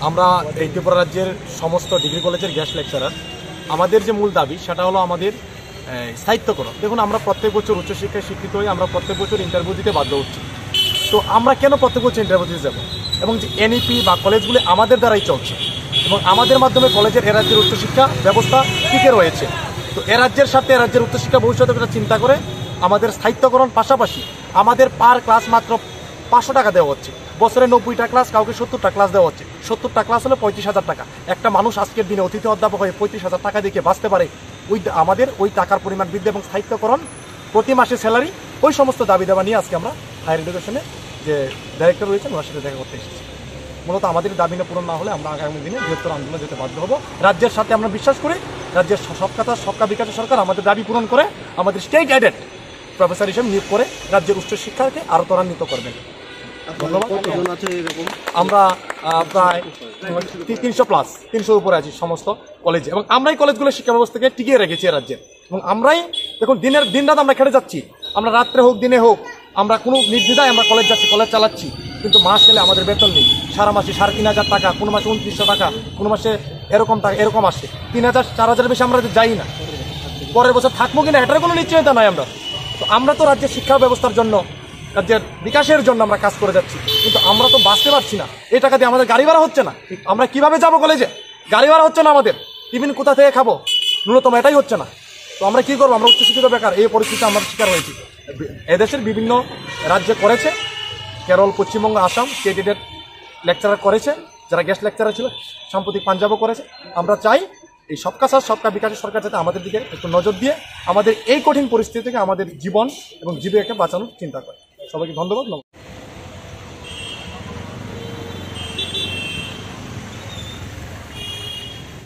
আমরা এই ত্রিপুরা রাজ্যের সমস্ত ডিগ্রি কলেজের গেস্ট লেকচারার আমাদের যে মূল দাবি সেটা হলো আমাদের স্থায়িত্বকরণ। দেখুন, আমরা প্রত্যেক বছর উচ্চশিক্ষায় শিক্ষিত হয়ে আমরা প্রত্যেক বছর ইন্টারভিউ দিতে বাধ্য হচ্ছি। তো আমরা কেন প্রত্যেক বছর ইন্টারভিউ দিতে যাবো? এবং যে এনইপি বা কলেজগুলি আমাদের দ্বারাই চলছে এবং আমাদের মাধ্যমে কলেজের এ রাজ্যের উচ্চশিক্ষা ব্যবস্থা টিকে রয়েছে। তো এ রাজ্যের সাথে এ রাজ্যের উচ্চশিক্ষা ভবিষ্যতের কথা চিন্তা করে আমাদের স্থায়িত্বকরণ পাশাপাশি আমাদের পার ক্লাস মাত্র 500 টাকা দেওয়া হচ্ছে। বছরে 90টা ক্লাস, কাউকে 70টা ক্লাস দেওয়া হচ্ছে। 70টা ক্লাস হলে 35,000 টাকা। একটা মানুষ আজকের দিনে অতিথি অধ্যাপক হয়ে 35,000 টাকা দিয়ে বাঁচতে পারে। আমাদের ওই টাকার পরিমাণ বৃদ্ধি এবং স্থায়িত্বকরণ, প্রতি মাসে স্যালারি, ওই সমস্ত দাবি দেওয়া নিয়ে আজকে আমরা হায়ার এডুকেশনে যে ডাইরেক্টর রয়েছেন ওনার সাথে দেখা করতে এসেছি। মূলত আমাদের দাবি না পূরণ না হলে আমরা আগামী দিনে বৃহত্তর আন্দোলনে যেতে বাধ্য হব। রাজ্যের সাথে আমরা বিশ্বাস করি রাজ্যের সবকা বিকাশের সরকার আমাদের দাবি পূরণ করে আমাদের স্টেট এডেড প্রফেসর হিসেবে নিয়োগ করে রাজ্যের উচ্চশিক্ষাকে আরও ত্বরান্বিত করবেন। ধন্যবাদ। আমরা প্রায় 300 উপরে আছি সমস্ত কলেজে এবং আমরাই কলেজগুলোর শিক্ষা ব্যবস্থাকে টিকিয়ে রেখেছি রাজ্যে। এবং আমরাই দেখুন দিন রাত আমরা খেটে যাচ্ছি। আমরা রাত্রে হোক দিনে হোক আমরা কোনো নির্দ্বিধায় আমরা কলেজ যাচ্ছি, কলেজ চালাচ্ছি। কিন্তু মাস গেলে আমাদের বেতন নেই। সারা মাসে 3,500 টাকা, কোনো মাসে 2900 টাকা, কোনো মাসে এরকম টাকা, এরকম আসে 3,000 4,000 বেশি আমরা যাই না। পরের বছর থাকবো কিনা এটার কোনো নিশ্চয়তা নাই আমরা। তো আমরা তো রাজ্যের শিক্ষা ব্যবস্থার জন্য, রাজ্যের বিকাশের জন্য আমরা কাজ করে যাচ্ছি, কিন্তু আমরা তো বাঁচতে পারছি না। এই টাকা দিয়ে আমাদের গাড়ি ভাড়া হচ্ছে না। আমরা কিভাবে যাবো কলেজে? গাড়ি ভাড়া হচ্ছে না, আমাদের টিফিন কোথা থেকে খাবো ন্যূনতম এটাই হচ্ছে না। তো আমরা কি করবো? আমরা উচ্চশিক্ষিত বেকার, এই পরিস্থিতি আমরা শিকার হয়েছি। এদেশের বিভিন্ন রাজ্যে করেছে, Kerala, Paschimbanga, Assam state aided lecturer করেছে, যারা গেস্ট লেকচারার ছিল, সাম্প্রতিক পাঞ্জাবও করেছে। আমরা চাই এই সবকা সাথ সবকা বিকাশের সরকার যাতে আমাদের দিকে একটু নজর দিয়ে আমাদের এই কঠিন পরিস্থিতি থেকে আমাদের জীবন এবং জীবিকাকে বাঁচানোর চিন্তা করে। সবাইকে ধন্যবাদ।